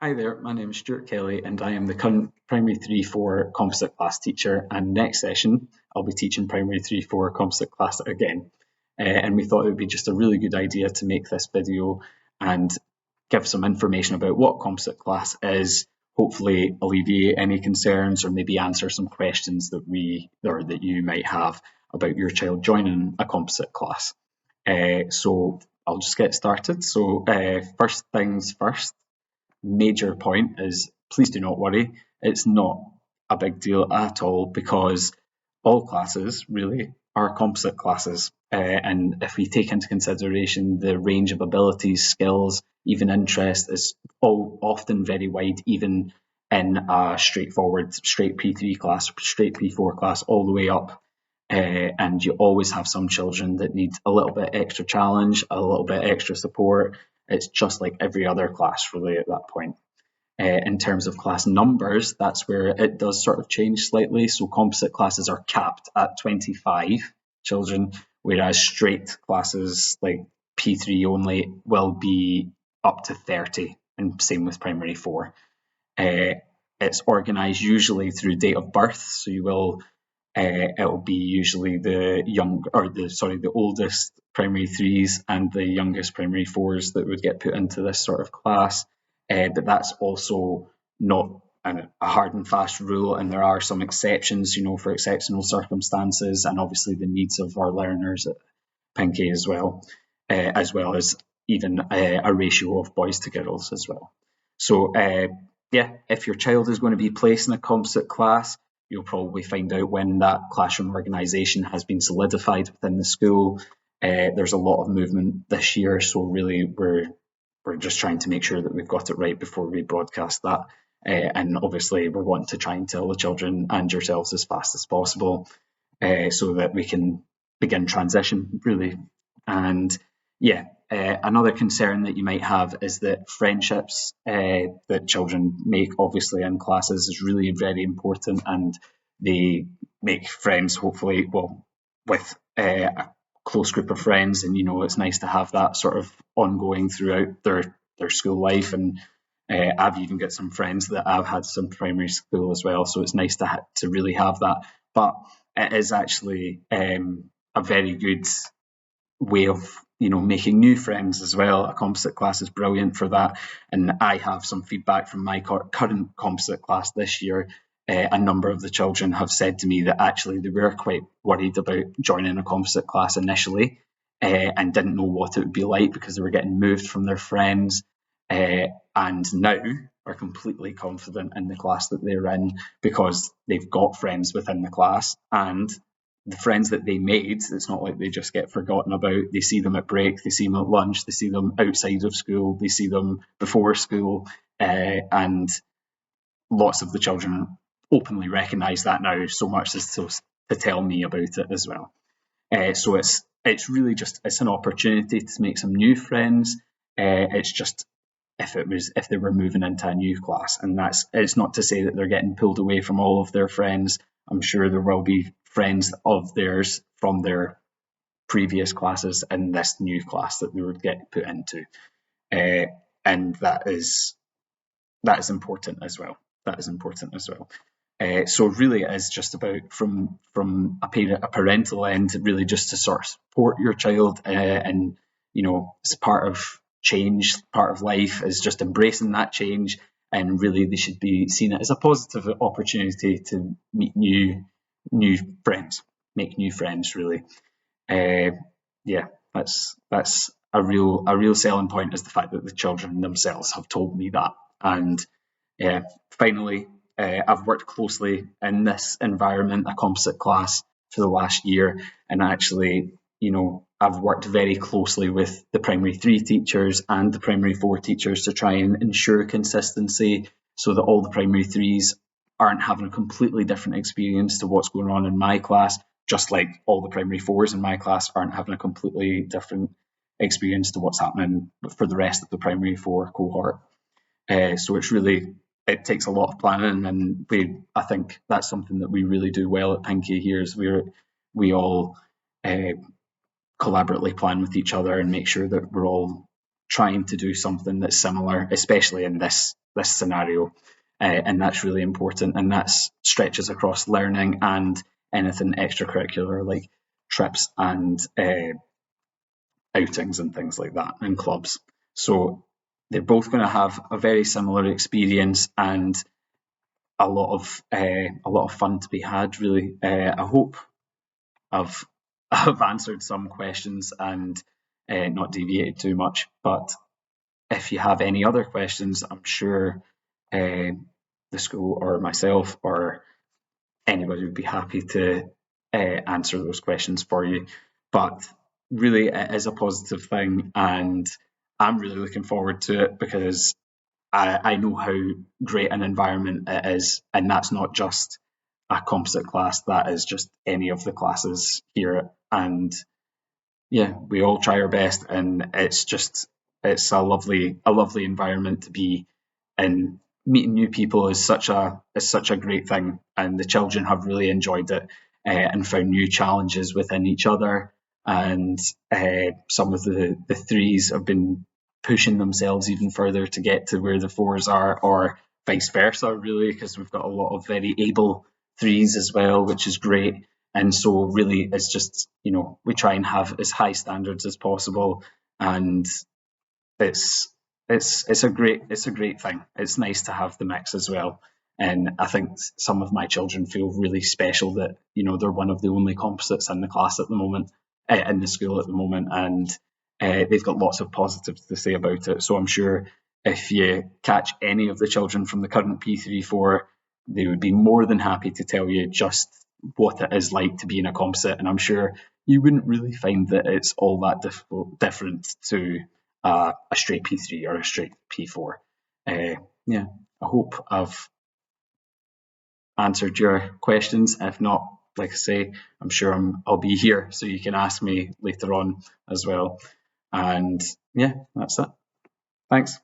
Hi there, my name is Stuart Kelly and I am the current Primary 3-4 Composite class teacher, and next session I'll be teaching Primary 3-4 Composite class again. And we thought it would be just a really good idea to make this video and give some information about what Composite class is, hopefully alleviate any concerns or maybe answer some questions that you might have about your child joining a Composite class. So I'll just get started. So first things first, major point is please do not worry. It's not a big deal at all because all classes really are composite classes. And if we take into consideration the range of abilities, skills, even interest is all often very wide, even in a straightforward, straight P3 class, straight P4 class, all the way up. And you always have some children that need a little bit extra challenge, a little bit extra support. It's just like every other class really at that point. In terms of class numbers, that's where it does sort of change slightly. So composite classes are capped at 25 children, whereas straight classes like P3 only will be up to 30, and same with primary 4. It's organised usually through date of birth, so it'll be usually the oldest primary 3s and the youngest primary 4s that would get put into this sort of class. But that's also not a hard and fast rule, and there are some exceptions, for exceptional circumstances and obviously the needs of our learners at Pinkie as well as even a ratio of boys to girls as well. So if your child is going to be placed in a composite class, you'll probably find out when that classroom organisation has been solidified within the school. There's a lot of movement this year, so really we're just trying to make sure that we've got it right before we broadcast that. And obviously we're wanting to try and tell the children and yourselves as fast as possible so that we can begin transition really. And another concern that you might have is that friendships that children make obviously in classes is really very important, and they make friends hopefully with a close group of friends, and it's nice to have that sort of ongoing throughout their school life. And I've even got some friends that I've had some primary school as well, so it's nice to really have that. But it is actually a very good way of making new friends as well. A composite class is brilliant for that, and I have some feedback from my current composite class this year. A number of the children have said to me that actually they were quite worried about joining a composite class initially and didn't know what it would be like because they were getting moved from their friends, and now are completely confident in the class that they're in because they've got friends within the class, and the friends that they made, it's not like they just get forgotten about. They see them at break, they see them at lunch, they see them outside of school, they see them before school, and lots of the children openly recognise that now, so much as to tell me about it as well. So it's really just an opportunity to make some new friends. It's just if they were moving into a new class, and it's not to say that they're getting pulled away from all of their friends. I'm sure there will be friends of theirs from their previous classes in this new class that they would get put into, and that is important as well. So really it is just about from a parental end, really just to sort of support your child, and it's part of change, part of life is just embracing that change, and really they should be seeing it as a positive opportunity to meet new friends, make new friends really. That's a real selling point, is the fact that the children themselves have told me that. And finally, I've worked closely in this environment, a composite class, for the last year, and actually, I've worked very closely with the primary 3 teachers and the primary 4 teachers to try and ensure consistency, so that all the primary 3s aren't having a completely different experience to what's going on in my class, just like all the primary 4s in my class aren't having a completely different experience to what's happening for the rest of the primary 4 cohort. So it takes a lot of planning, and I think that's something that we really do well at Pinkie here, is we all collaboratively plan with each other and make sure that we're all trying to do something that's similar, especially in this scenario. And that's really important, and that stretches across learning and anything extracurricular like trips and outings and things like that, and clubs. So they're both going to have a very similar experience and a lot of fun to be had. Really, I hope I've I've answered some questions and not deviated too much. But if you have any other questions, I'm sure the school or myself or anybody would be happy to answer those questions for you. But really, it is a positive thing, and I'm really looking forward to it because I know how great an environment it is, and that's not just a composite class, that is just any of the classes here. And yeah, we all try our best, and it's a lovely environment to be in. Meeting new people is such a great thing, and the children have really enjoyed it and found new challenges within each other. And some of the threes have been pushing themselves even further to get to where the fours are, or vice versa, really, because we've got a lot of very able threes as well, which is great. And so really it's just, we try and have as high standards as possible, and it's it's a great thing. It's nice to have the mix as well. And I think some of my children feel really special that, they're one of the only composites in the class at the moment, in the school at the moment, and they've got lots of positives to say about it. So I'm sure if you catch any of the children from the current P34, they would be more than happy to tell you just what it is like to be in a composite. And I'm sure you wouldn't really find that it's all that different to a straight P3 or a straight P4. Yeah, I hope I've answered your questions. If not, like I say, I'm sure I'll be here so you can ask me later on as well. And yeah, that's it. Thanks.